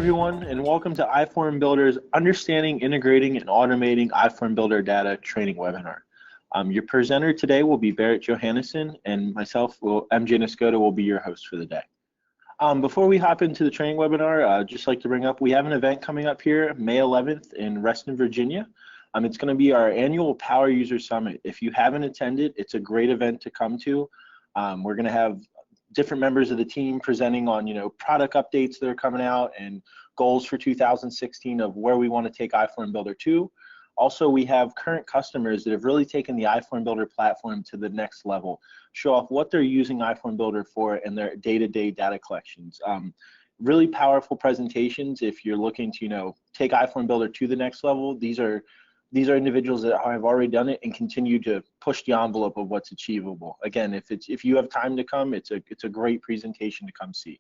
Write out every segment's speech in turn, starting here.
everyone, and welcome to iFormBuilder's Understanding, Integrating, and Automating iFormBuilder Data training webinar. Your presenter today will be Barrett Johannesson, and myself, MJ Niscoda, will be your host for the day. Before we hop into the training webinar, I'd just like to bring up, we have an event coming up here, May 11th in Reston, Virginia. It's going to be our annual Power User Summit. If you haven't attended, it's a great event to come to. We're going to have different members of the team presenting on, product updates that are coming out and goals for 2016 of where we want to take iFormBuilder to. Also, we have current customers that have really taken the iFormBuilder platform to the next level, show off what they're using iFormBuilder for in their day-to-day data collections. Really powerful presentations if you're looking to, take iFormBuilder to the next level. These are individuals that have already done it and continue to push the envelope of what's achievable. Again, if you have time to come, it's a great presentation to come see.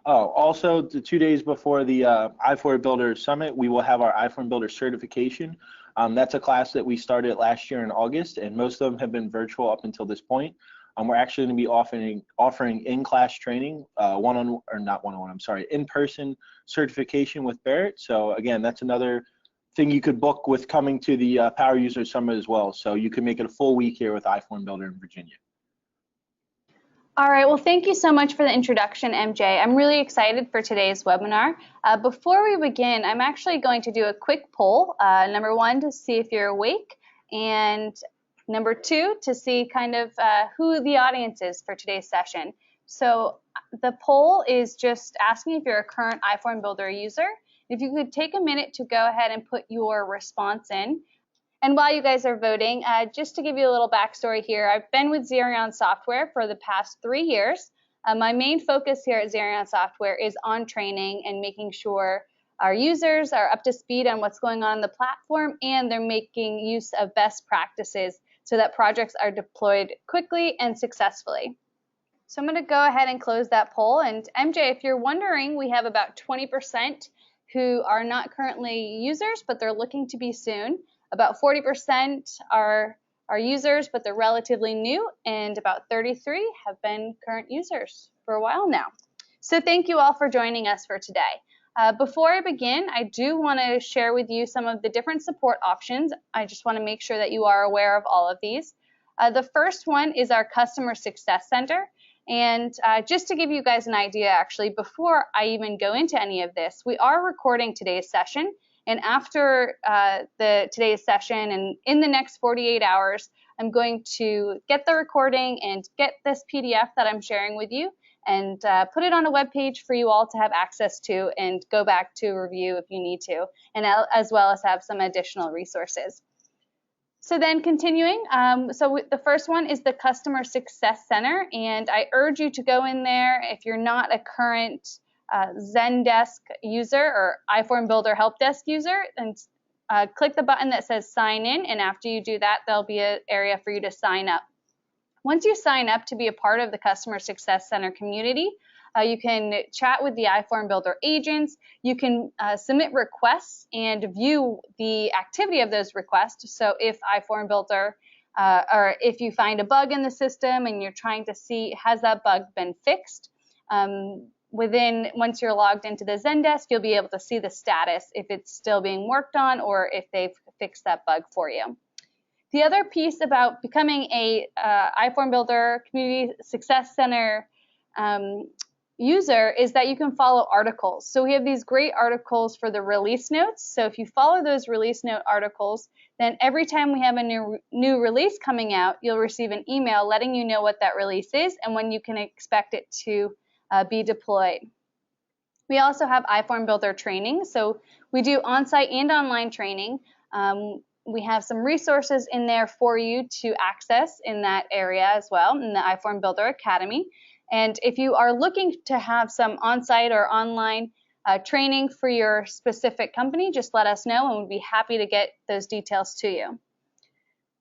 Oh, also, the 2 days before the iFormBuilder Summit, we will have our iFormBuilder certification. That's a class that we started last year in August, and most of them have been virtual up until this point. We're actually going to be offering in-class training, in-person certification with Barrett. So again, that's another thing you could book with coming to the Power User Summit as well. So you can make it a full week here with iFormBuilder in Virginia. All right, well, thank you so much for the introduction, MJ. I'm really excited for today's webinar. Before we begin, I'm actually going to do a quick poll. Number one, to see if you're awake, and number two, to see kind of who the audience is for today's session. So the poll is just asking if you're a current iFormBuilder user. If you could take a minute to go ahead and put your response in. And while you guys are voting, just to give you a little backstory here, I've been with Zerion Software for the past 3 years. My main focus here at Zerion Software is on training and making sure our users are up to speed on what's going on in the platform, and they're making use of best practices so that projects are deployed quickly and successfully. So I'm going to go ahead and close that poll. And MJ, if you're wondering, we have about 20% who are not currently users, but they're looking to be soon. About 40% are users, but they're relatively new, and about 33 have been current users for a while now. So thank you all for joining us for today. Before I begin, I do want to share with you some of the different support options. I just want to make sure that you are aware of all of these. The first one is our Customer Success Center. And just to give you guys an idea, actually, before I even go into any of this, we are recording today's session. And after today's session and in the next 48 hours, I'm going to get the recording and get this PDF that I'm sharing with you and put it on a web page for you all to have access to and go back to review if you need to, and as well as have some additional resources. So then continuing, the first one is the Customer Success Center, and I urge you to go in there if you're not a current Zendesk user or iFormBuilder Help Desk user, and click the button that says Sign In, and after you do that, there'll be an area for you to sign up. Once you sign up to be a part of the Customer Success Center community, you can chat with the iFormBuilder agents, you can submit requests and view the activity of those requests. So if iFormBuilder, or if you find a bug in the system and you're trying to see, has that bug been fixed? Once you're logged into the Zendesk, you'll be able to see the status if it's still being worked on or if they've fixed that bug for you. The other piece about becoming a iFormBuilder Community Success Center user is that you can follow articles. So we have these great articles for the release notes. So if you follow those release note articles, then every time we have a new release coming out, you'll receive an email letting you know what that release is and when you can expect it to be deployed. We also have iFormBuilder training. So we do on-site and online training. We have some resources in there for you to access in that area as well, in the iFormBuilder Academy. And if you are looking to have some on-site or online training for your specific company, just let us know and we'd be happy to get those details to you.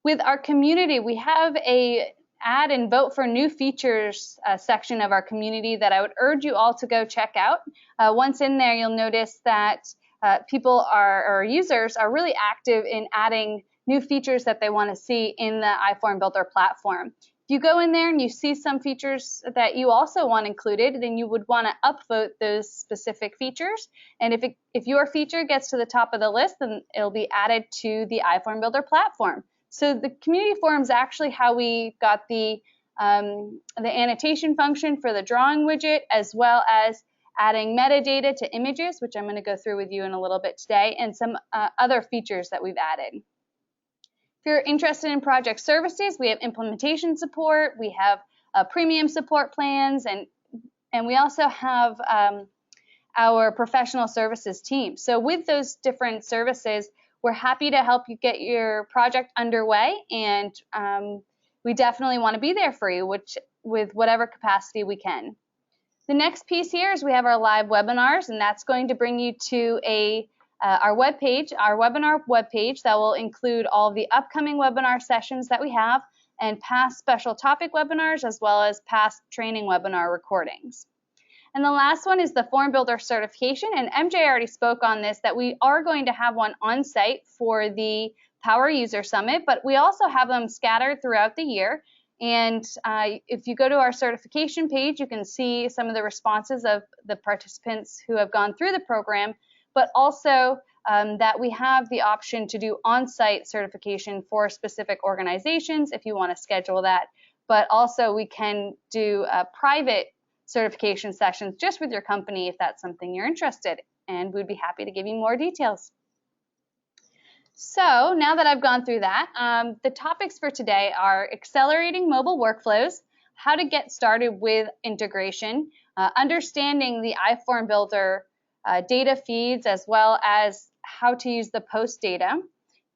With our community, we have a add and vote for new features section of our community that I would urge you all to go check out. Once in there, you'll notice that or users are really active in adding new features that they want to see in the iFormBuilder platform. If you go in there and you see some features that you also want included, then you would want to upvote those specific features. And if your feature gets to the top of the list, then it'll be added to the iFormBuilder platform. So the community forum is actually how we got the annotation function for the drawing widget, as well as adding metadata to images, which I'm going to go through with you in a little bit today, and some other features that we've added. If you're interested in project services, we have implementation support, we have premium support plans, and we also have our professional services team. So with those different services, we're happy to help you get your project underway, and we definitely want to be there for you, with whatever capacity we can. The next piece here is we have our live webinars, and that's going to bring you to our webpage, our webinar webpage that will include all of the upcoming webinar sessions that we have and past special topic webinars, as well as past training webinar recordings. And the last one is the FormBuilder certification, and MJ already spoke on this, that we are going to have one on site for the Power User Summit, but we also have them scattered throughout the year. And if you go to our certification page, you can see some of the responses of the participants who have gone through the program, but also that we have the option to do on-site certification for specific organizations if you want to schedule that. But also we can do private certification sessions just with your company if that's something you're interested in, and we'd be happy to give you more details. So now that I've gone through that, the topics for today are accelerating mobile workflows, how to get started with integration, understanding the iFormBuilder data feeds, as well as how to use the post data.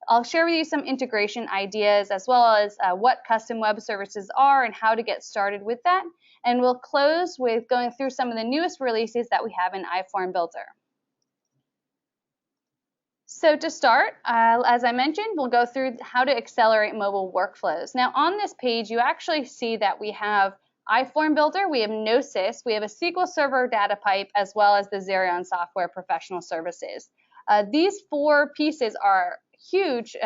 I'll share with you some integration ideas, as well as what custom web services are and how to get started with that. And we'll close with going through some of the newest releases that we have in iFormBuilder. So to start, as I mentioned, we'll go through how to accelerate mobile workflows. Now on this page, you actually see that we have iFormBuilder, we have Gnosis, we have a SQL Server data pipe, as well as the Zerion software professional services. These four pieces are huge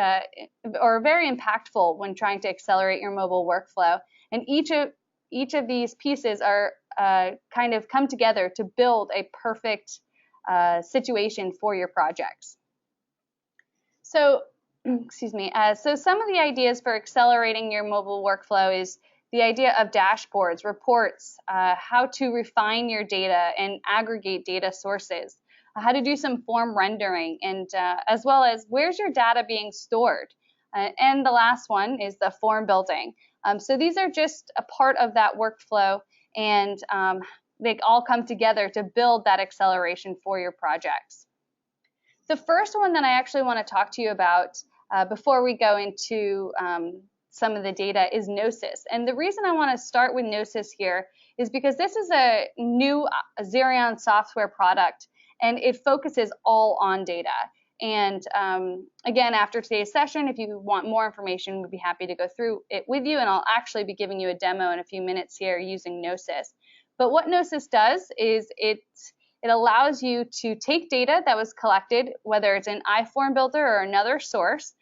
or very impactful when trying to accelerate your mobile workflow. And each of these pieces are kind of come together to build a perfect situation for your projects. So, excuse me, so some of the ideas for accelerating your mobile workflow is the idea of dashboards, reports, how to refine your data and aggregate data sources, how to do some form rendering, and as well as where's your data being stored. And the last one is the form building. So these are just a part of that workflow, and they all come together to build that acceleration for your projects. The first one that I actually want to talk to you about before we go into some of the data is Gnosis. And the reason I want to start with Gnosis here is because this is a new Zerion software product, and it focuses all on data. And again, after today's session, if you want more information, we'd be happy to go through it with you, and I'll actually be giving you a demo in a few minutes here using Gnosis. But what Gnosis does is it allows you to take data that was collected, whether it's in iFormBuilder or another source,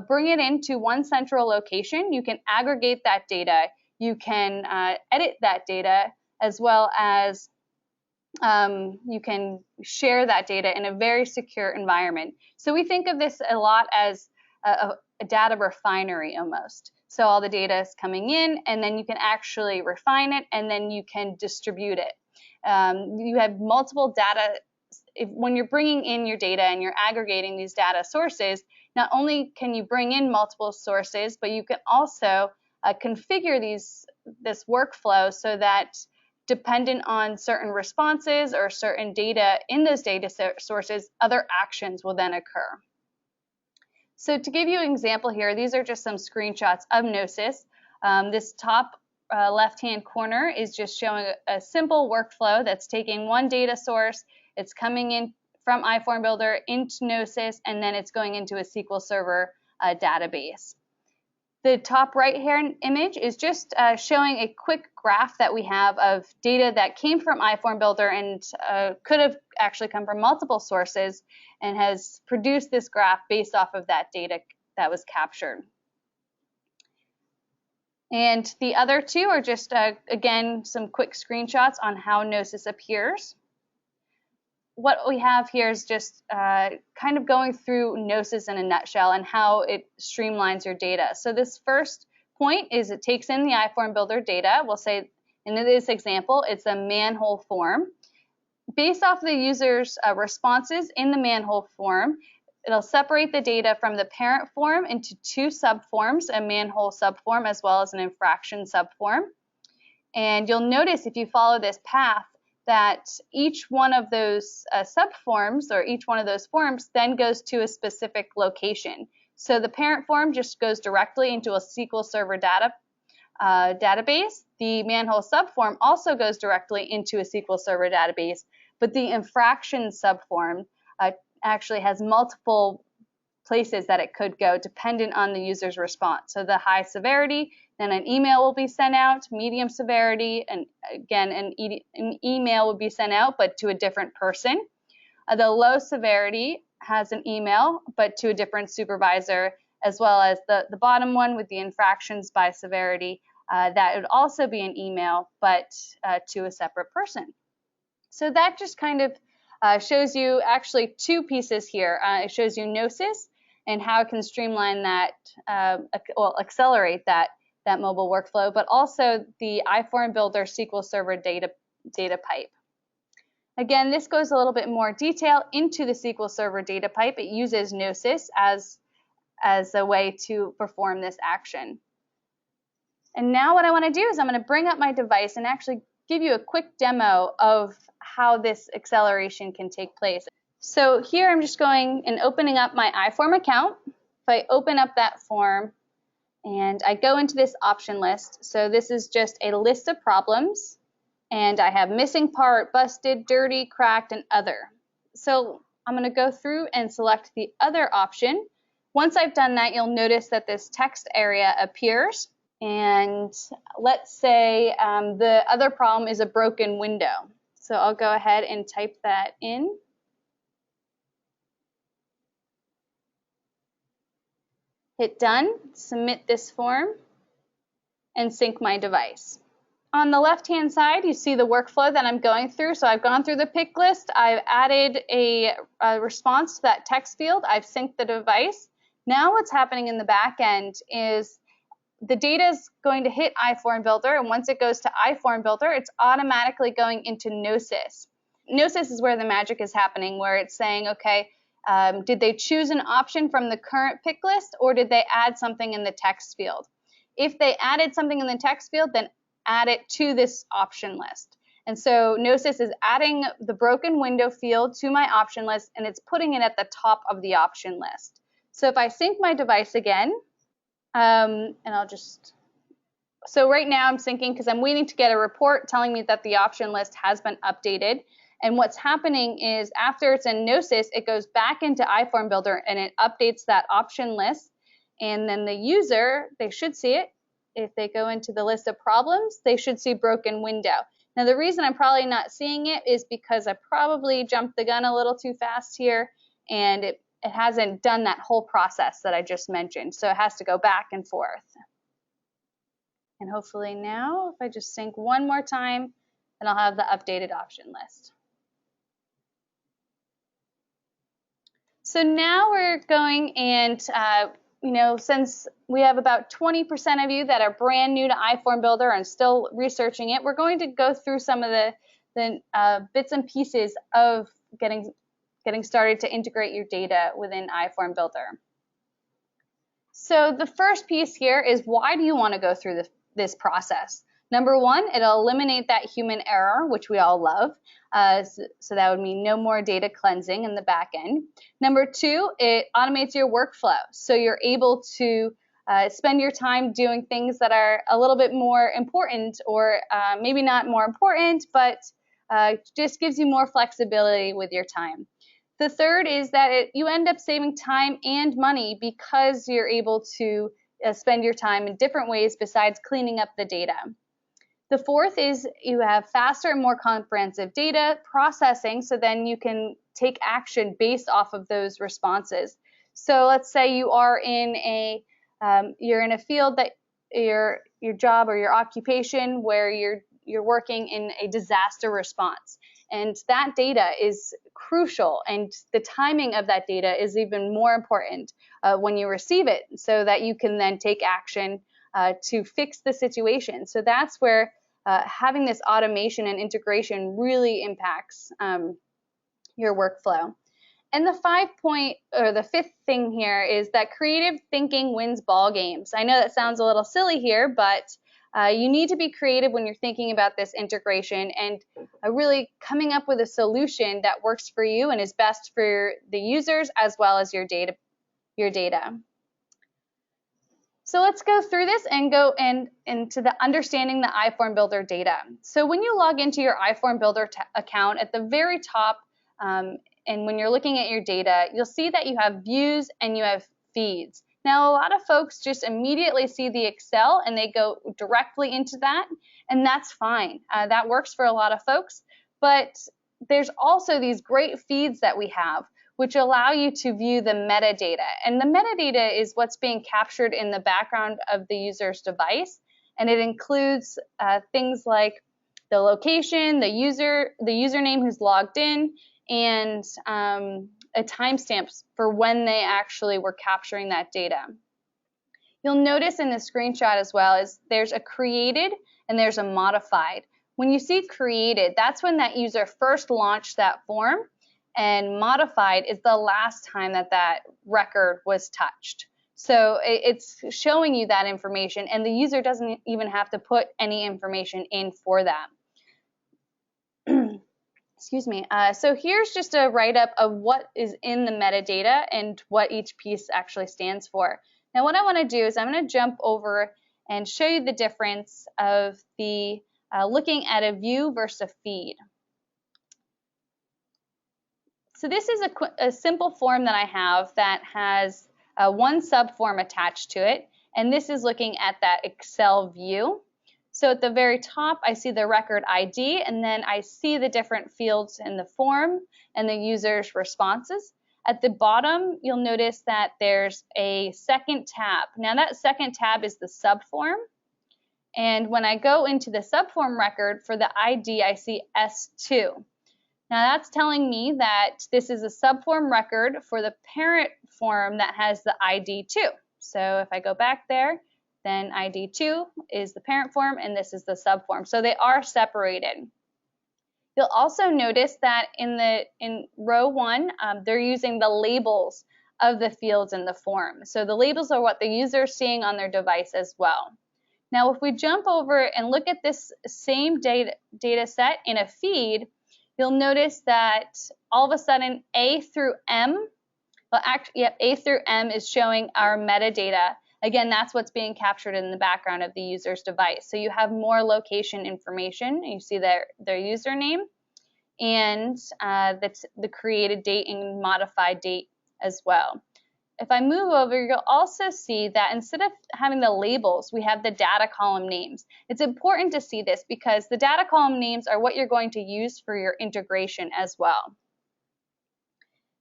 bring it into one central location. You can aggregate that data. You can edit that data, as well as you can share that data in a very secure environment. So we think of this a lot as a data refinery almost. So all the data is coming in, and then you can actually refine it, and then you can distribute it. You have multiple data. When you're bringing in your data and you're aggregating these data sources, not only can you bring in multiple sources, but you can also configure this workflow so that dependent on certain responses or certain data in those data sources, other actions will then occur. So to give you an example here, these are just some screenshots of Gnosis. This top left-hand corner is just showing a simple workflow that's taking one data source, it's coming in from iFormBuilder into Gnosis, and then it's going into a SQL Server database. The top right-hand image is just showing a quick graph that we have of data that came from iFormBuilder and could have actually come from multiple sources, and has produced this graph based off of that data that was captured. And the other two are just, again, some quick screenshots on how Gnosis appears. What we have here is just kind of going through Gnosis in a nutshell and how it streamlines your data. So this first point is it takes in the iFormBuilder data. We'll say in this example, it's a manhole form. Based off the user's responses in the manhole form, it'll separate the data from the parent form into two subforms, a manhole subform as well as an infraction subform. And you'll notice if you follow this path that each one of those subforms or each one of those forms then goes to a specific location. So the parent form just goes directly into a SQL Server database. The manhole subform also goes directly into a SQL Server database, but the infraction subform actually has multiple places that it could go dependent on the user's response. So the high severity, then an email will be sent out, medium severity, and again, an email will be sent out, but to a different person. The low severity has an email, but to a different supervisor, as well as the bottom one with the infractions by severity, that would also be an email, but to a separate person. So that just kind of shows you actually two pieces here. It shows you Gnosis and how it can streamline that, accelerate that mobile workflow, but also the iFormBuilder SQL Server data pipe. Again, this goes a little bit more detail into the SQL Server data pipe. It uses Gnosis as a way to perform this action. And now what I want to do is I'm going to bring up my device and actually give you a quick demo of how this acceleration can take place. So here I'm just going and opening up my iForm account. If I open up that form and I go into this option list, so this is just a list of problems, and I have missing part, busted, dirty, cracked, and other. So I'm going to go through and select the other option. Once I've done that, you'll notice that this text area appears. And let's say the other problem is a broken window. So I'll go ahead and type that in. Hit done, submit this form, and sync my device. On the left-hand side, you see the workflow that I'm going through. So I've gone through the pick list. I've added a response to that text field. I've synced the device. Now what's happening in the back end is the data is going to hit iFormBuilder, and once it goes to iFormBuilder, it's automatically going into Gnosis. Gnosis is where the magic is happening, where it's saying, okay, did they choose an option from the current pick list, or did they add something in the text field? If they added something in the text field, then add it to this option list. And so Gnosis is adding the broken window field to my option list, and it's putting it at the top of the option list. So if I sync my device again, and so right now I'm syncing because I'm waiting to get a report telling me that the option list has been updated. And what's happening is after it's in Gnosis, it goes back into iFormBuilder and it updates that option list. And then the user, they should see it. If they go into the list of problems, they should see broken window. Now the reason I'm probably not seeing it is because I probably jumped the gun a little too fast here, and it hasn't done that whole process that I just mentioned. So it has to go back and forth. And hopefully now, if I just sync one more time, then I'll have the updated option list. So now we're going and, since we have about 20% of you that are brand new to iFormBuilder and still researching it, we're going to go through some of the bits and pieces of getting started to integrate your data within iFormBuilder. So the first piece here is, why do you want to go through this process? Number one, it'll eliminate that human error, which we all love. So that would mean no more data cleansing in the back end. Number two, it automates your workflow. So you're able to spend your time doing things that are a little bit more important, or maybe not more important, but just gives you more flexibility with your time. The third is that you end up saving time and money because you're able to spend your time in different ways besides cleaning up the data. The fourth is you have faster and more comprehensive data processing, so then you can take action based off of those responses. So let's say you are in you're in a field that you're job or your occupation where you're working in a disaster response. And that data is crucial, and the timing of that data is even more important when you receive it, so that you can then take action to fix the situation. So that's where having this automation and integration really impacts your workflow. And the fifth thing here is that creative thinking wins ball games. I know that sounds a little silly here, but you need to be creative when you're thinking about this integration and really coming up with a solution that works for you and is best for the users as well as your data. So let's go through this and go into the understanding the iFormBuilder data. So when you log into your iFormBuilder account, at the very top, and when you're looking at your data, you'll see that you have views and you have feeds. Now, a lot of folks just immediately see the Excel and they go directly into that, and that's fine. That works for a lot of folks, but there's also these great feeds that we have, which allow you to view the metadata. And the metadata is what's being captured in the background of the user's device, and it includes things like the location, the username who's logged in, and a timestamp for when they actually were capturing that data. You'll notice in the screenshot as well is there's a created and there's a modified. When you see created, that's when that user first launched that form, and modified is the last time that that record was touched. So it's showing you that information, and the user doesn't even have to put any information in for that. Excuse me. So here's just a write-up of what is in the metadata and what each piece actually stands for. Now what I want to do is I'm going to jump over and show you the difference of the looking at a view versus a feed. So this is a simple form that I have that has one subform attached to it, and this is looking at that Excel view. So at the very top, I see the record ID, and then I see the different fields in the form and the user's responses. At the bottom, you'll notice that there's a second tab. Now that second tab is the subform, and when I go into the subform record for the ID, I see S2. Now that's telling me that this is a subform record for the parent form that has the ID 2. So if I go back there, then ID 2 is the parent form and this is the subform. So they are separated. You'll also notice that in row 1, they're using the labels of the fields in the form. So the labels are what the user is seeing on their device as well. Now if we jump over and look at this same data set in a feed, you'll notice that all of a sudden A through M, well actually, yeah, A through M is showing our metadata. Again, that's what's being captured in the background of the user's device. So you have more location information. You see their username and that's the created date and modified date as well. If I move over, you'll also see that instead of having the labels, we have the data column names. It's important to see this because the data column names are what you're going to use for your integration as well.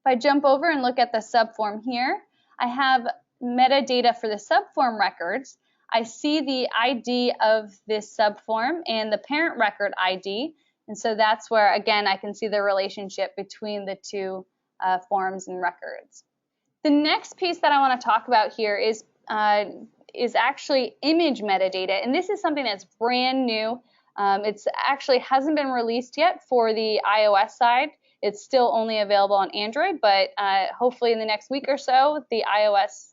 If I jump over and look at the subform here, I have metadata for the subform records. I see the ID of this subform and the parent record ID, and so that's where, again, I can see the relationship between the two forms and records. The next piece that I want to talk about here is actually image metadata, and this is something that's brand new. It's actually hasn't been released yet for the iOS side. It's still only available on Android, but hopefully in the next week or so, the iOS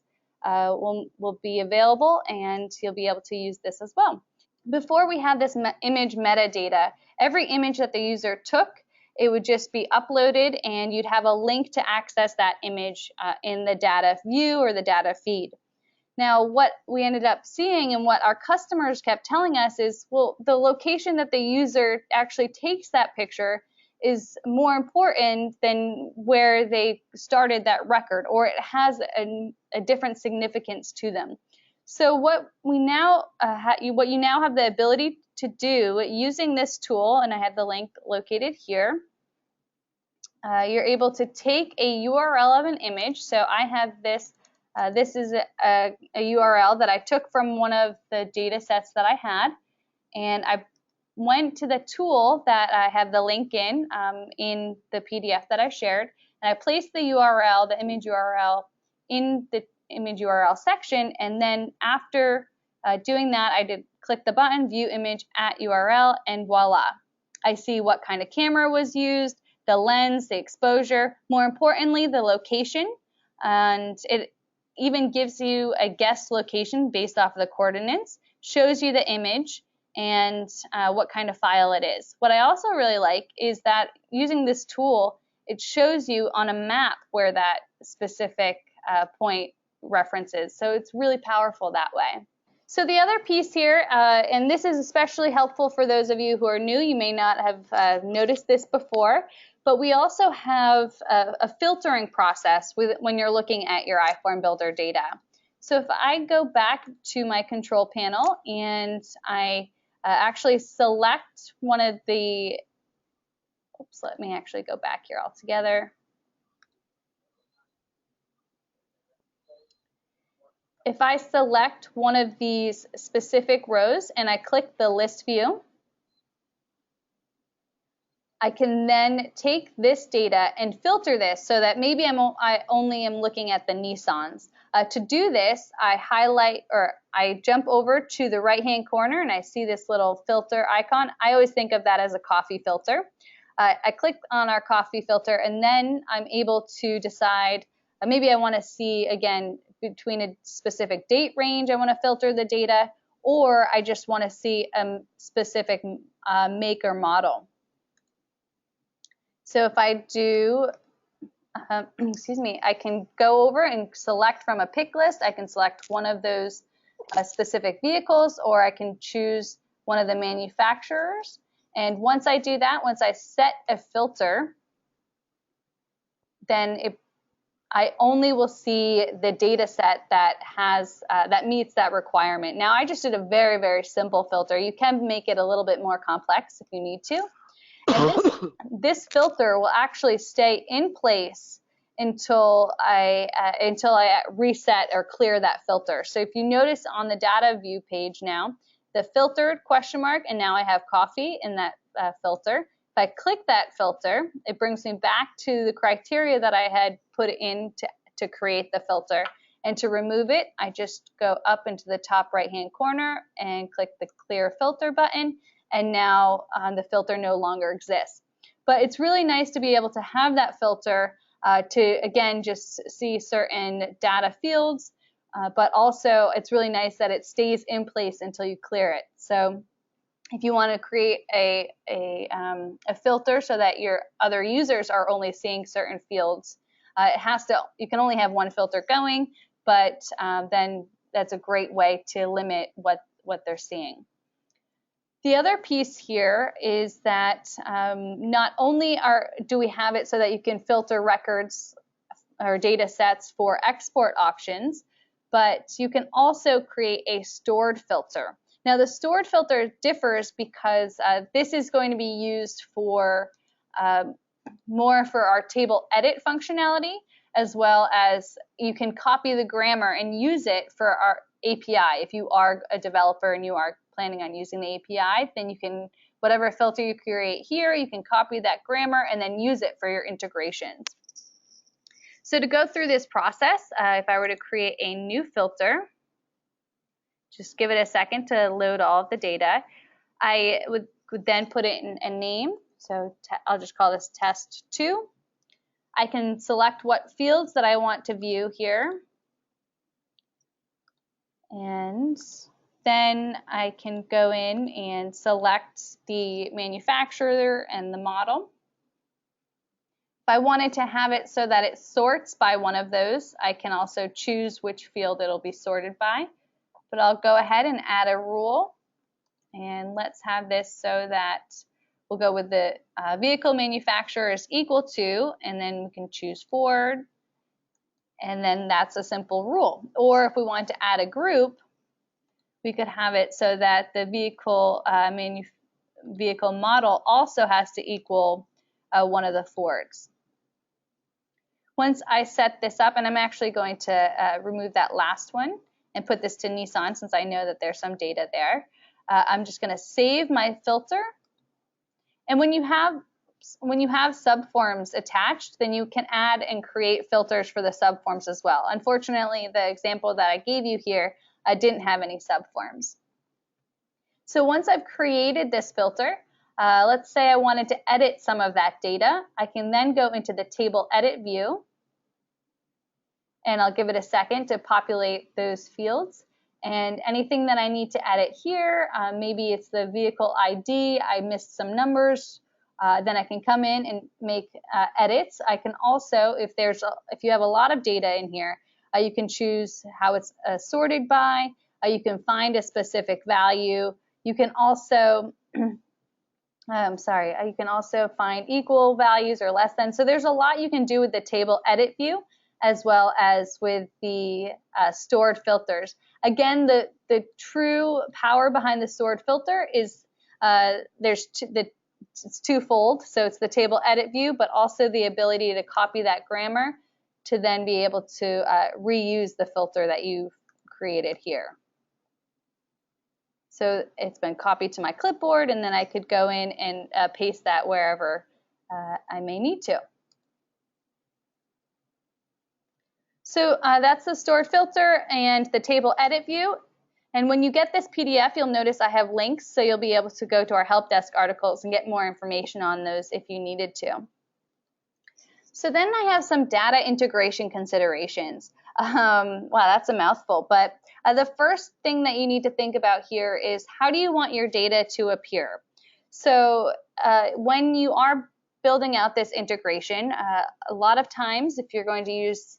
will be available and you'll be able to use this as well. Before we have this image metadata, every image that the user took, it would just be uploaded and you'd have a link to access that image in the data view or the data feed. Now what we ended up seeing and what our customers kept telling us is, well, the location that the user actually takes that picture is more important than where they started that record, or it has a different significance to them. So what you now have the ability to do using this tool, and I have the link located here, you're able to take a URL of an image. So I have this This is a URL that I took from one of the data sets that I had, and I went to the tool that I have the link in the PDF that I shared, and I placed the URL, the image URL, in the image URL section, and then after doing that, I did click the button, View Image at URL, and voila. I see what kind of camera was used, the lens, the exposure, more importantly, the location, and it even gives you a guess location based off of the coordinates, shows you the image, and what kind of file it is. What I also really like is that using this tool, it shows you on a map where that specific point references. So it's really powerful that way. So the other piece here, and this is especially helpful for those of you who are new, you may not have noticed this before, but we also have a filtering process when you're looking at your iFormBuilder data. So if I go back to my control panel and I actually select one of the, oops, let me actually go back here altogether. If I select one of these specific rows and I click the list view, I can then take this data and filter this so that maybe I only am looking at the Nissans. To do this, I highlight, or I jump over to the right-hand corner and I see this little filter icon. I always think of that as a coffee filter. I click on our coffee filter, and then I'm able to decide, maybe I want to see, again, between a specific date range, I want to filter the data, or I just want to see a specific make or model. So if I do, excuse me, I can go over and select from a pick list. I can select one of those specific vehicles, or I can choose one of the manufacturers. And once I do that, once I set a filter, then I only will see the data set that has that meets that requirement. Now, I just did a very, very simple filter. You can make it a little bit more complex if you need to. And this filter will actually stay in place until I reset or clear that filter. So if you notice on the data view page now, the filtered question mark, and now I have coffee in that filter. If I click that filter, it brings me back to the criteria that I had put in to create the filter. And to remove it, I just go up into the top right-hand corner and click the clear filter button, and now the filter no longer exists. But it's really nice to be able to have that filter to, again, just see certain data fields, but also it's really nice that it stays in place until you clear it. So if you want to create a filter so that your other users are only seeing certain fields, you can only have one filter going, but then that's a great way to limit what they're seeing. The other piece here is that not only do we have it so that you can filter records or data sets for export options, but you can also create a stored filter. Now, the stored filter differs because this is going to be used for more for our table edit functionality, as well as you can copy the grammar and use it for our API. If you are a developer and you are planning on using the API, then you can, whatever filter you create here, you can copy that grammar and then use it for your integrations. So to go through this process, if I were to create a new filter, just give it a second to load all of the data. I would then put it in a name. So I'll just call this test 2. I can select what fields that I want to view here. And then I can go in and select the manufacturer and the model. If I wanted to have it so that it sorts by one of those, I can also choose which field it'll be sorted by. But I'll go ahead and add a rule, and let's have this so that we'll go with the vehicle manufacturer is equal to, and then we can choose Ford, and then that's a simple rule. Or if we want to add a group, we could have it so that the vehicle model also has to equal one of the Fords. Once I set this up, and I'm actually going to remove that last one and put this to Nissan since I know that there's some data there. I'm just going to save my filter. And when you have subforms attached, then you can add and create filters for the subforms as well. Unfortunately, the example that I gave you here didn't have any subforms. So once I've created this filter, let's say I wanted to edit some of that data, I can then go into the table edit view, and I'll give it a second to populate those fields. And anything that I need to edit here, maybe it's the vehicle ID, I missed some numbers, then I can come in and make edits. I can also, if you have a lot of data in here, you can choose how it's sorted by, you can find a specific value, you can also you can also find equal values or less than. So there's a lot you can do with the table edit view as well as with the stored filters. Again, the true power behind the stored filter is it's twofold. So it's the table edit view, but also the ability to copy that grammar to then be able to reuse the filter that you've created here. So it's been copied to my clipboard, and then I could go in and paste that wherever I may need to. So that's the stored filter and the table edit view. And when you get this PDF, you'll notice I have links, so you'll be able to go to our help desk articles and get more information on those if you needed to. So then I have some data integration considerations. Wow, that's a mouthful, but the first thing that you need to think about here is how do you want your data to appear? So when you are building out this integration, a lot of times if you're going to use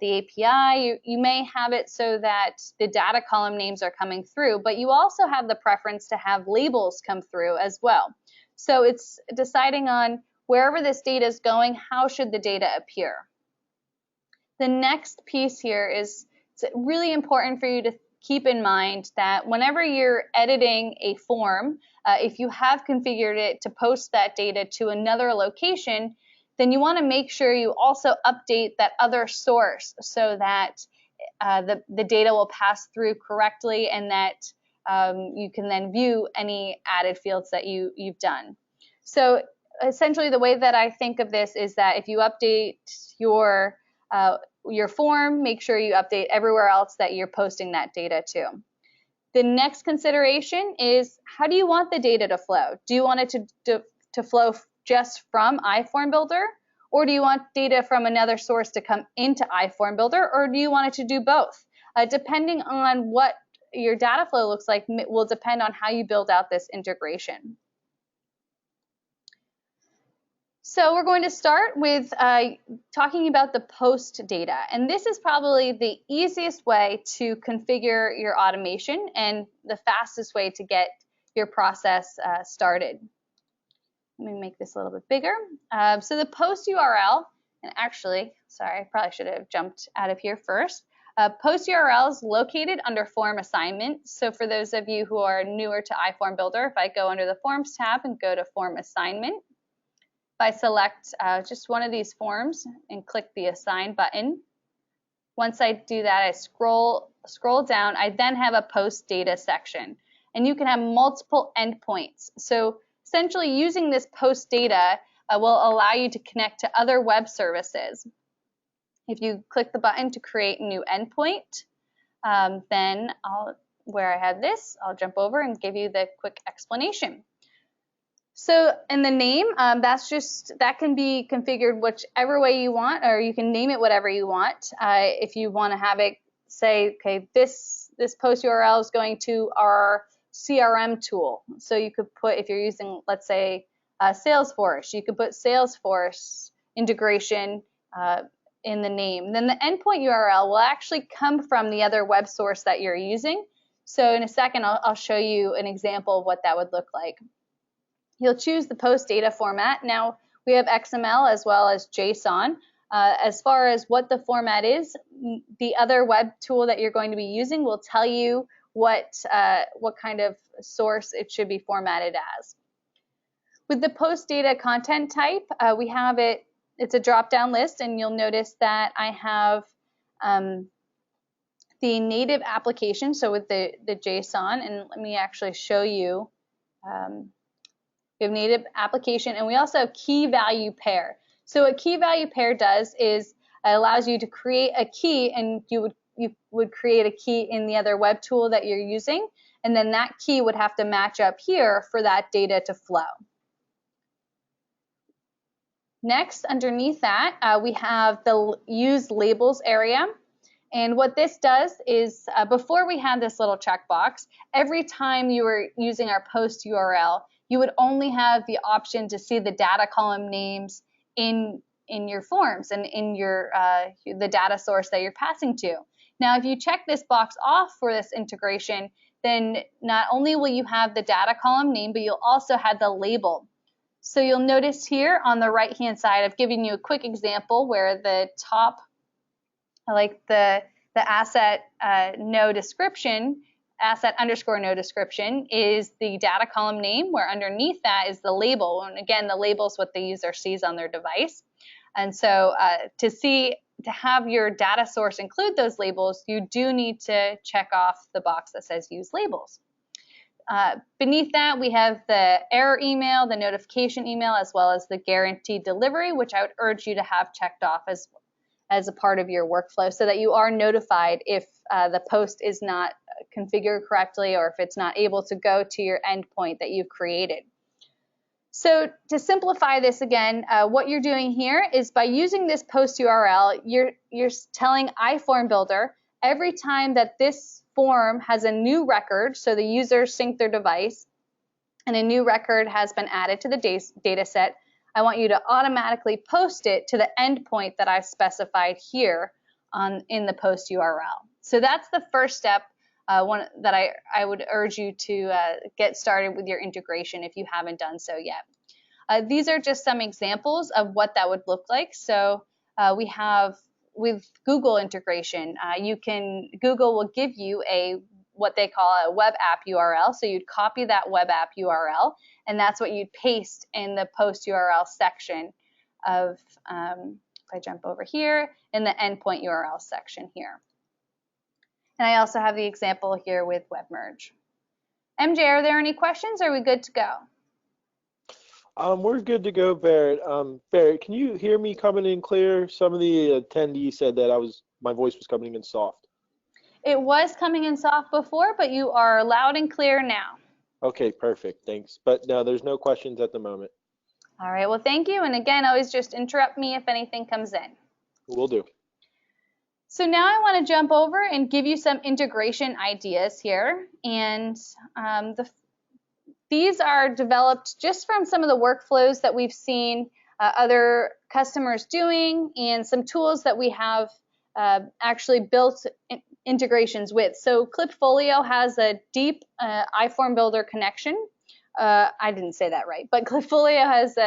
the API, you may have it so that the data column names are coming through, but you also have the preference to have labels come through as well. So it's deciding on wherever this data is going, how should the data appear? The next piece here is it's really important for you to keep in mind that whenever you're editing a form, if you have configured it to post that data to another location, then you want to make sure you also update that other source so that the data will pass through correctly and that you can then view any added fields that you've done. So essentially the way that I think of this is that if you update your form, make sure you update everywhere else that you're posting that data to. The next consideration is how do you want the data to flow? Do you want it to flow just from iFormBuilder, or do you want data from another source to come into iFormBuilder, or do you want it to do both? Depending on what your data flow looks like will depend on how you build out this integration. So we're going to start with talking about the post data, and this is probably the easiest way to configure your automation and the fastest way to get your process started. Let me make this a little bit bigger. So the post URL, and actually, sorry, I probably should have jumped out of here first. Post URL is located under form assignment. So for those of you who are newer to iFormBuilder, if I go under the Forms tab and go to Form Assignment, if I select just one of these forms and click the Assign button, once I do that, I scroll down. I then have a Post Data section, and you can have multiple endpoints. So essentially, using this post data will allow you to connect to other web services. If you click the button to create a new endpoint, then where I have this, I'll jump over and give you the quick explanation. So in the name, that can be configured whichever way you want, or you can name it whatever you want. If you want to have it say, okay, this post URL is going to our CRM tool. So you could put, if you're using, let's say, Salesforce, you could put Salesforce integration in the name. Then the endpoint URL will actually come from the other web source that you're using. So in a second, I'll show you an example of what that would look like. You'll choose the post data format. Now we have XML as well as JSON. As far as what the format is, the other web tool that you're going to be using will tell you what kind of source it should be formatted as. With the post data content type, we have it it's a drop-down list, and you'll notice that I have the native application, so with the JSON, and let me actually show you. We have native application, and we also have key value pair. So what key value pair does is it allows you to create a key, and you would create a key in the other web tool that you're using, and then that key would have to match up here for that data to flow. Next, underneath that, we have the use labels area. And what this does is, before we had this little checkbox, every time you were using our post URL, you would only have the option to see the data column names in your forms and in your the data source that you're passing to. Now, if you check this box off for this integration, then not only will you have the data column name, but you'll also have the label. So you'll notice here on the right-hand side, I've given you a quick example where the top, like the asset no description, asset underscore no description is the data column name, where underneath that is the label. And again, the label is what the user sees on their device. And so to have your data source include those labels, you do need to check off the box that says use labels. Beneath that, we have the error email, the notification email, as well as the guaranteed delivery, which I would urge you to have checked off as a part of your workflow so that you are notified if the post is not configured correctly or if it's not able to go to your endpoint that you've created. So to simplify this again, what you're doing here is by using this post URL, you're telling iFormBuilder every time that this form has a new record, so the user synced their device and a new record has been added to the data set, I want you to automatically post it to the endpoint that I've specified here in the post URL. So that's the first step that I would urge you to get started with your integration if you haven't done so yet. These are just some examples of what that would look like. So we have with Google integration, Google will give you what they call a web app URL. So you'd copy that web app URL, and that's what you'd paste in the post URL section of, if I jump over here, in the endpoint URL section here. And I also have the example here with web merge. MJ, are there any questions? Or are we good to go? We're good to go, Barrett. Barrett, can you hear me coming in clear? Some of the attendees said that my voice was coming in soft. It was coming in soft before, but you are loud and clear now. Okay, perfect. Thanks. But no, there's no questions at the moment. All right, well, thank you. And again, always just interrupt me if anything comes in. Will do. So now I want to jump over and give you some integration ideas here. And these are developed just from some of the workflows that we've seen other customers doing and some tools that we have actually built integrations with. So Clipfolio has a deep iFormBuilder connection. I didn't say that right, but Clipfolio has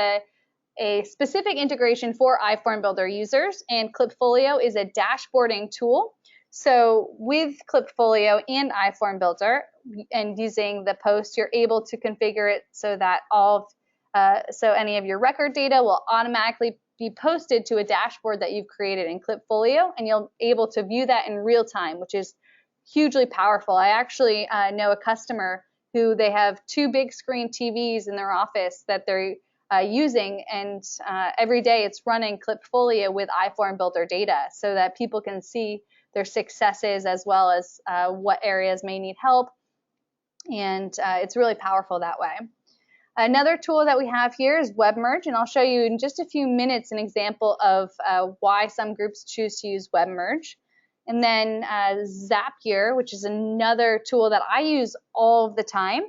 a specific integration for iFormBuilder users, and Clipfolio is a dashboarding tool. So with Clipfolio and iFormBuilder and using the post, you're able to configure it so that so any of your record data will automatically be posted to a dashboard that you've created in Clipfolio, and you'll be able to view that in real time, which is hugely powerful. I actually know a customer who they have 2 big screen TVs in their office that they're using, and every day it's running Clipfolio with iFormBuilder data so that people can see their successes as well as what areas may need help, and it's really powerful that way. Another tool that we have here is web merge, and I'll show you in just a few minutes an example of why some groups choose to use web merge. And then Zapier, which is another tool that I use all the time,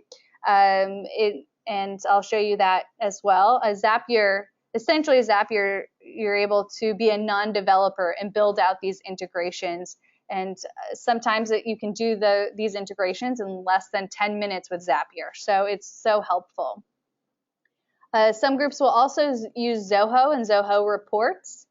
and I'll show you that as well. Zapier, you're able to be a non-developer and build out these integrations. And sometimes you can do these integrations in less than 10 minutes with Zapier. So it's so helpful. Some groups will also use Zoho and Zoho reports.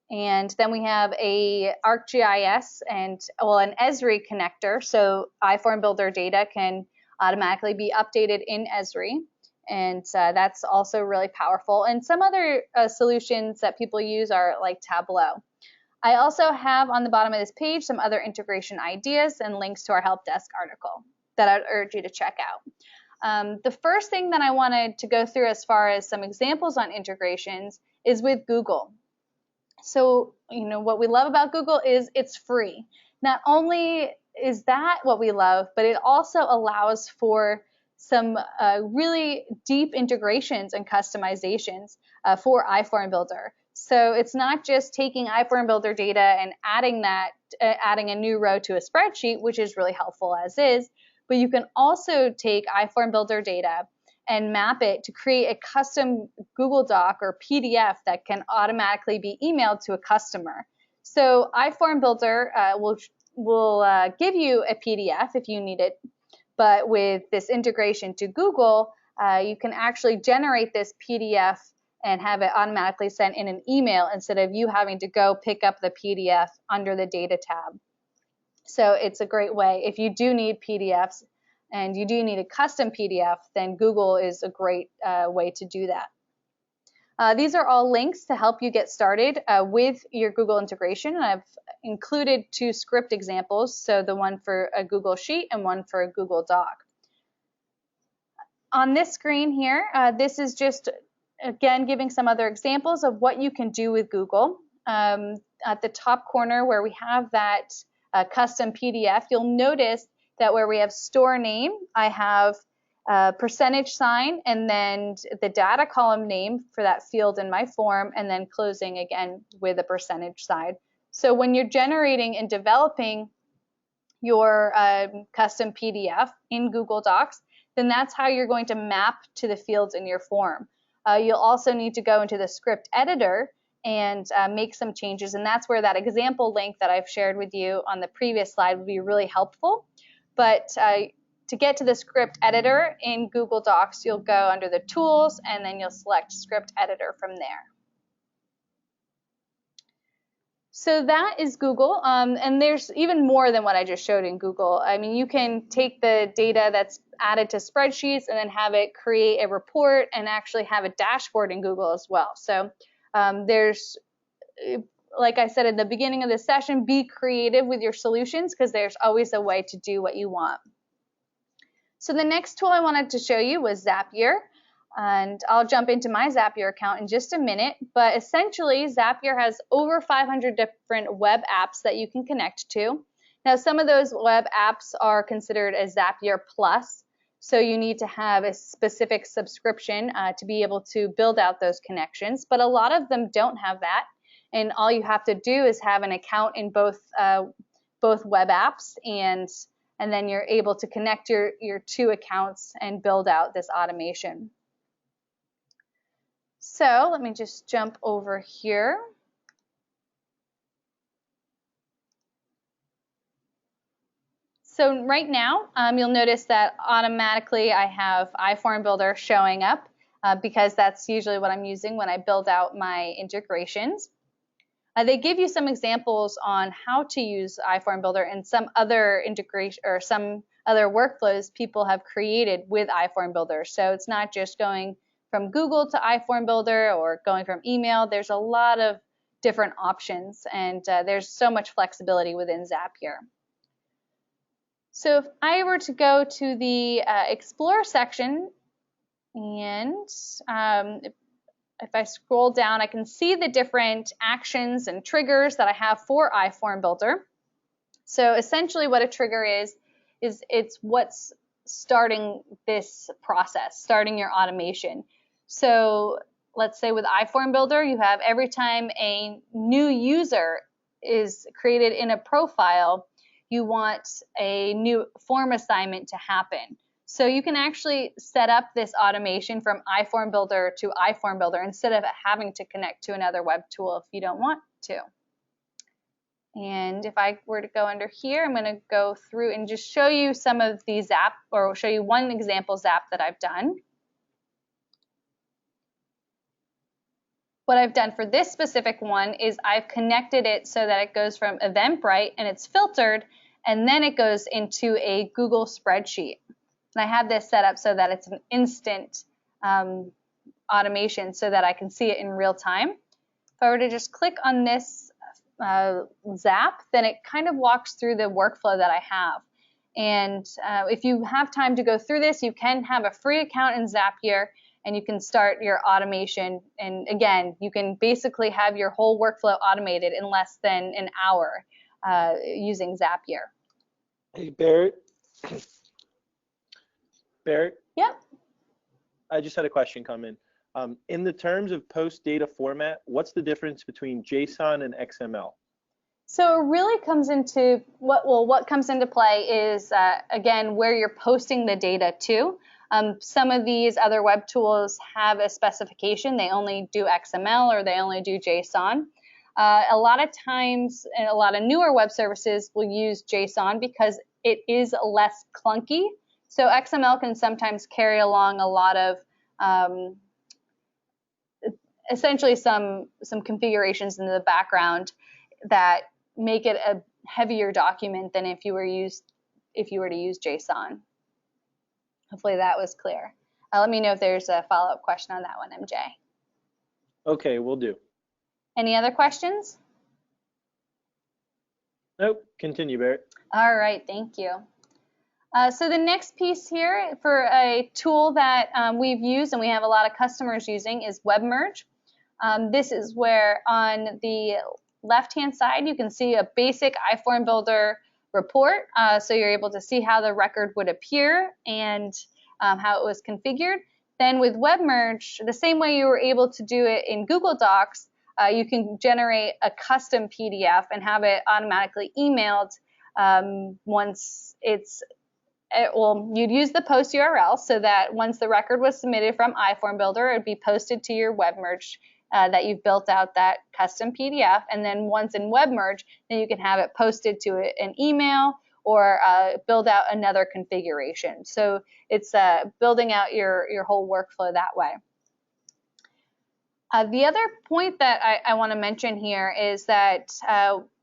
And then we have a ArcGIS and an Esri connector. So iFormBuilder data can automatically be updated in Esri. And that's also really powerful. And some other solutions that people use are like Tableau. I also have on the bottom of this page some other integration ideas and links to our help desk article that I'd urge you to check out. The first thing that I wanted to go through as far as some examples on integrations is with Google. So, what we love about Google is it's free. Not only is that what we love, but it also allows for some really deep integrations and customizations for iFormBuilder. So it's not just taking iFormBuilder data and adding a new row to a spreadsheet, which is really helpful as is, but you can also take iFormBuilder data and map it to create a custom Google Doc or PDF that can automatically be emailed to a customer. So iFormBuilder will give you a PDF if you need it, but with this integration to Google, you can actually generate this PDF and have it automatically sent in an email instead of you having to go pick up the PDF under the data tab. So it's a great way. If you do need PDFs and you do need a custom PDF, then Google is a great way to do that. These are all links to help you get started with your Google integration. And I've included 2 script examples, so the one for a Google Sheet and one for a Google Doc. On this screen here, this is just, again, giving some other examples of what you can do with Google. At the top corner where we have that custom PDF, you'll notice that where we have store name, I have percentage sign and then the data column name for that field in my form, and then closing again with a percentage sign. So when you're generating and developing your custom PDF in Google Docs, then that's how you're going to map to the fields in your form. You'll also need to go into the script editor and make some changes, and that's where that example link that I've shared with you on the previous slide would be really helpful. But to get to the script editor in Google Docs, you'll go under the tools and then you'll select script editor from there. So that is Google, and there's even more than what I just showed in Google. I mean, you can take the data that's added to spreadsheets and then have it create a report and actually have a dashboard in Google as well. So there's, like I said in the beginning of this session, be creative with your solutions because there's always a way to do what you want. So the next tool I wanted to show you was Zapier. And I'll jump into my Zapier account in just a minute, but essentially Zapier has over 500 different web apps that you can connect to. Now some of those web apps are considered a Zapier Plus, so you need to have a specific subscription to be able to build out those connections, but a lot of them don't have that, and all you have to do is have an account in both web apps, and then you're able to connect your 2 accounts and build out this automation. So let me just jump over here. So right now, you'll notice that automatically I have iFormBuilder showing up because that's usually what I'm using when I build out my integrations. They give you some examples on how to use iFormBuilder and some other integration or some other workflows people have created with iFormBuilder. So it's not just going from Google to iFormBuilder or going from email. There's a lot of different options, and there's so much flexibility within Zapier. So if I were to go to the Explore section, and if I scroll down, I can see the different actions and triggers that I have for iFormBuilder. So essentially what a trigger is it's what's starting this process, starting your automation. So let's say with iFormBuilder, you have every time a new user is created in a profile, you want a new form assignment to happen. So you can actually set up this automation from iFormBuilder to iFormBuilder instead of having to connect to another web tool if you don't want to. And if I were to go under here, I'm going to go through and just show you some of these apps, or show you one example Zap that I've done. What I've done for this specific one is I've connected it so that it goes from Eventbrite and it's filtered, and then it goes into a Google spreadsheet. And I have this set up so that it's an instant automation so that I can see it in real time. If I were to just click on this Zap, then it kind of walks through the workflow that I have. And if you have time to go through this, you can have a free account in Zapier and you can start your automation. And again, you can basically have your whole workflow automated in less than an hour using Zapier. Hey, Barrett. Barrett? Yep. I just had a question come in. In the terms of post data format, what's the difference between JSON and XML? So it really comes into what comes into play is, again, where you're posting the data to. Some of these other web tools have a specification. They only do XML or they only do JSON. A lot of times, and a lot of newer web services will use JSON because it is less clunky. So XML can sometimes carry along a lot of essentially some configurations in the background that make it a heavier document than if you were to use JSON. Hopefully that was clear. Let me know if there's a follow-up question on that one, MJ. Okay, we'll do. Any other questions? Nope, continue, Barrett. All right, thank you. So the next piece here for a tool that we've used and we have a lot of customers using is WebMerge. This is where on the left-hand side you can see a basic iFormBuilder report. So you're able to see how the record would appear and how it was configured. Then with WebMerge, the same way you were able to do it in Google Docs, you can generate a custom PDF and have it automatically emailed once it's you'd use the post URL so that once the record was submitted from iFormBuilder, it would be posted to your WebMerge that you've built out that custom PDF. And then once in WebMerge, then you can have it posted to an email or build out another configuration. So it's building out your whole workflow that way. The other point that I want to mention here is that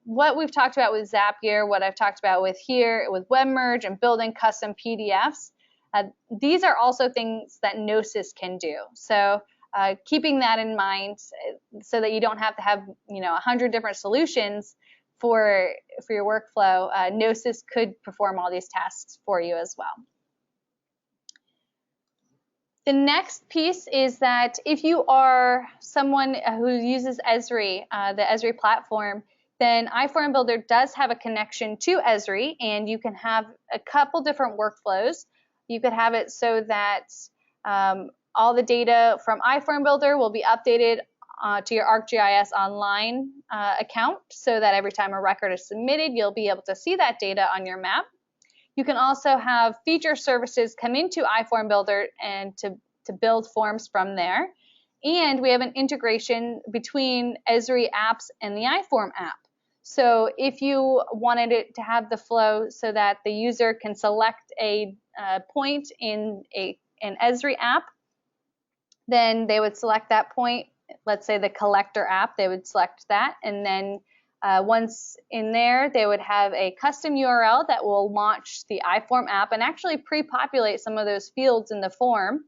what we've talked about with Zapier, what I've talked about with WebMerge and building custom PDFs, these are also things that Gnosis can do. So keeping that in mind so that you don't have to have 100 different solutions for your workflow, Gnosis could perform all these tasks for you as well. The next piece is that if you are someone who uses Esri, the Esri platform, then iFormBuilder does have a connection to Esri, and you can have a couple different workflows. You could have it so that all the data from iFormBuilder will be updated to your ArcGIS Online account, so that every time a record is submitted, you'll be able to see that data on your map. You can also have feature services come into iFormBuilder and to build forms from there. And we have an integration between Esri apps and the iForm app. So if you wanted it to have the flow so that the user can select a point in an Esri app, then they would select that point. Let's say the collector app, they would select that, and then once in there, they would have a custom URL that will launch the iForm app and actually pre-populate some of those fields in the form.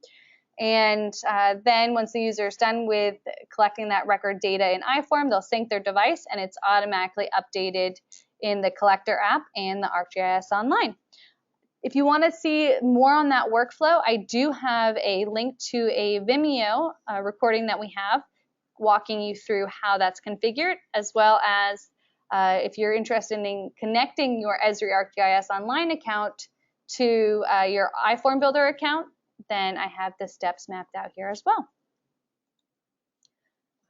And then once the user is done with collecting that record data in iForm, they'll sync their device and it's automatically updated in the collector app and the ArcGIS Online. If you want to see more on that workflow, I do have a link to a Vimeo recording that we have walking you through how that's configured, as well as if you're interested in connecting your Esri ArcGIS Online account to your iFormBuilder account, then I have the steps mapped out here as well.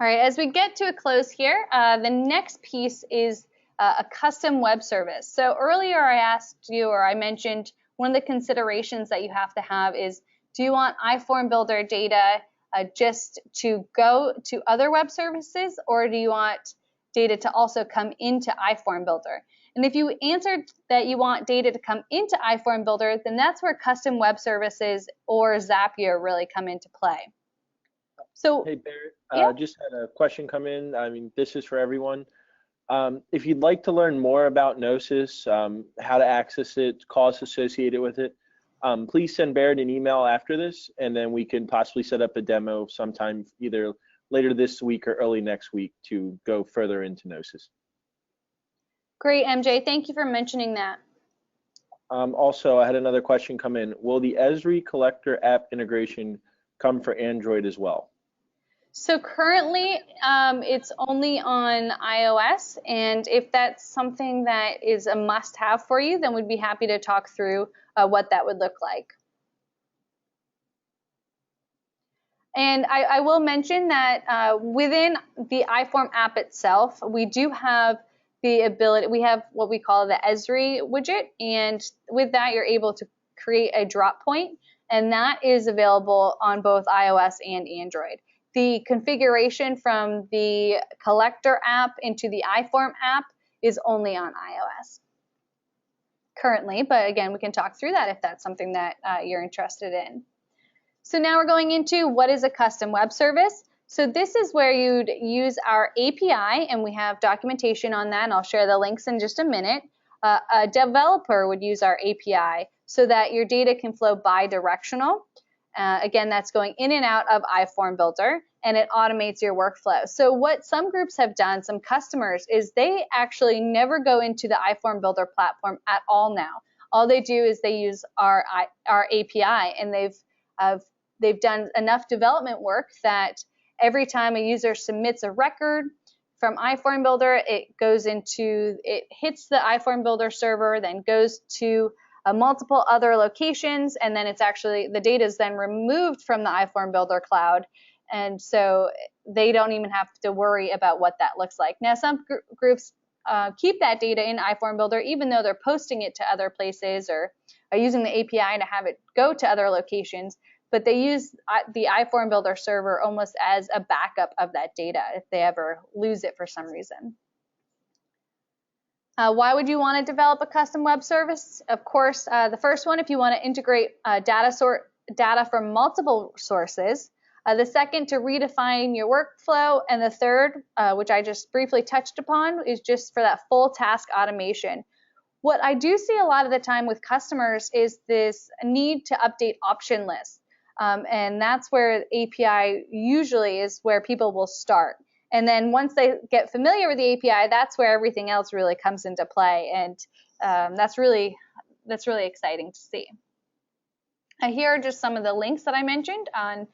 All right, as we get to a close here, the next piece is a custom web service. So earlier I asked you, or I mentioned, one of the considerations that you have to have is, do you want iFormBuilder data just to go to other web services, or do you want data to also come into iFormBuilder? And if you answered that you want data to come into iFormBuilder, then that's where custom web services or Zapier really come into play. So, hey Barrett, yeah. Just had a question come in. I mean, this is for everyone. If you'd like to learn more about Gnosis, how to access it, costs associated with it, please send Barrett an email after this, and then we can possibly set up a demo sometime either later this week or early next week to go further into Gnosis. Great, MJ. Thank you for mentioning that. Also, I had another question come in. Will the Esri collector app integration come for Android as well? So currently, it's only on iOS, and if that's something that is a must-have for you, then we'd be happy to talk through what that would look like. And I will mention that within the iForm app itself, we do have the ability, we have what we call the Esri widget, and with that you're able to create a drop point, and that is available on both iOS and Android. The configuration from the collector app into the iForm app is only on iOS currently, but again, we can talk through that if that's something that you're interested in. So now we're going into what is a custom web service. So this is where you'd use our API, and we have documentation on that, and I'll share the links in just a minute. A developer would use our API so that your data can flow bi-directional. Again, that's going in and out of iFormBuilder, and it automates your workflow. So what some groups have done, some customers, is they actually never go into the iFormBuilder platform at all now. All they do is they use our API, and they've done enough development work that every time a user submits a record from iFormBuilder, it hits the iFormBuilder server, then goes to multiple other locations, and then the data is then removed from the iFormBuilder cloud, and so they don't even have to worry about what that looks like. Now, some groups keep that data in iFormBuilder, even though they're posting it to other places or are using the API to have it go to other locations, but they use the iFormBuilder server almost as a backup of that data if they ever lose it for some reason. Why would you want to develop a custom web service? Of course, the first one, if you want to integrate data from multiple sources. The second, to redefine your workflow. And the third, which I just briefly touched upon, is just for that full task automation. What I do see a lot of the time with customers is this need to update option lists. And that's where API usually is where people will start. And then once they get familiar with the API, that's where everything else really comes into play. And that's really exciting to see. Here are just some of the links that I mentioned on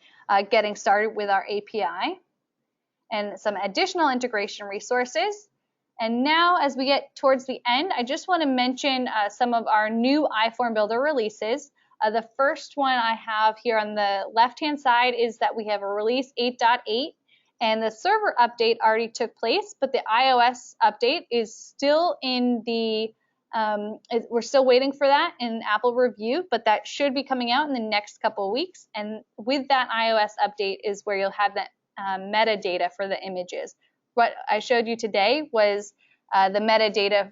getting started with our API and some additional integration resources. And now, as we get towards the end, I just want to mention some of our new iFormBuilder releases. The first one I have here on the left-hand side is that we have a release 8.8, and the server update already took place, but the iOS update is still in the, we're still waiting for that in Apple review, but that should be coming out in the next couple of weeks. And with that iOS update is where you'll have that metadata for the images. What I showed you today was the metadata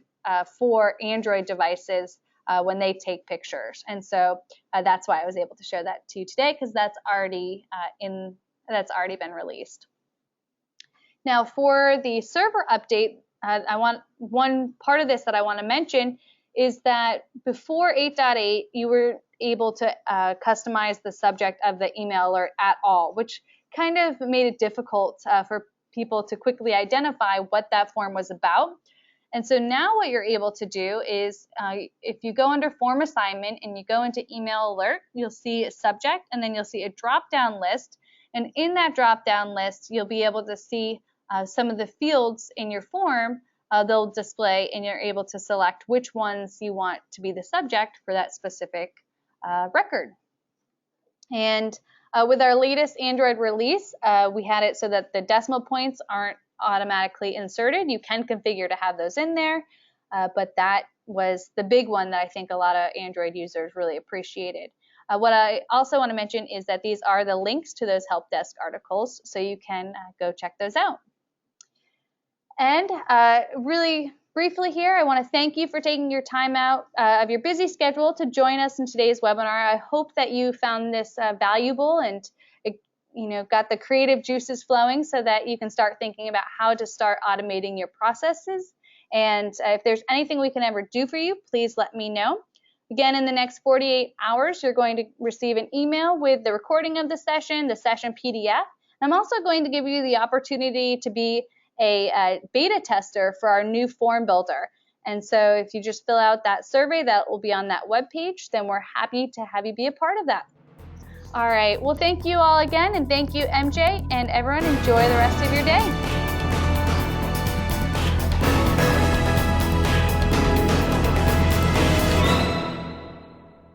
for Android devices when they take pictures, and so that's why I was able to share that to you today, because that's already been released. Now, for the server update, one part of this that I want to mention is that before 8.8, you were able to customize the subject of the email alert at all, which kind of made it difficult for people to quickly identify what that form was about. And so now what you're able to do is if you go under form assignment and you go into email alert, you'll see a subject, and then you'll see a drop-down list. And in that drop-down list, you'll be able to see some of the fields in your form. They'll display, and you're able to select which ones you want to be the subject for that specific record. And with our latest Android release, we had it so that the decimal points aren't automatically inserted. You can configure to have those in there, but that was the big one that I think a lot of Android users really appreciated. What I also want to mention is that these are the links to those help desk articles, so you can go check those out. And really briefly here, I want to thank you for taking your time out of your busy schedule to join us in today's webinar. I hope that you found this valuable and got the creative juices flowing so that you can start thinking about how to start automating your processes. And if there's anything we can ever do for you, please let me know. Again, in the next 48 hours, you're going to receive an email with the recording of the session PDF. I'm also going to give you the opportunity to be a beta tester for our new form builder. And so if you just fill out that survey that will be on that webpage, then we're happy to have you be a part of that. All right, well, thank you all again, and thank you, MJ, and everyone enjoy the rest of your day.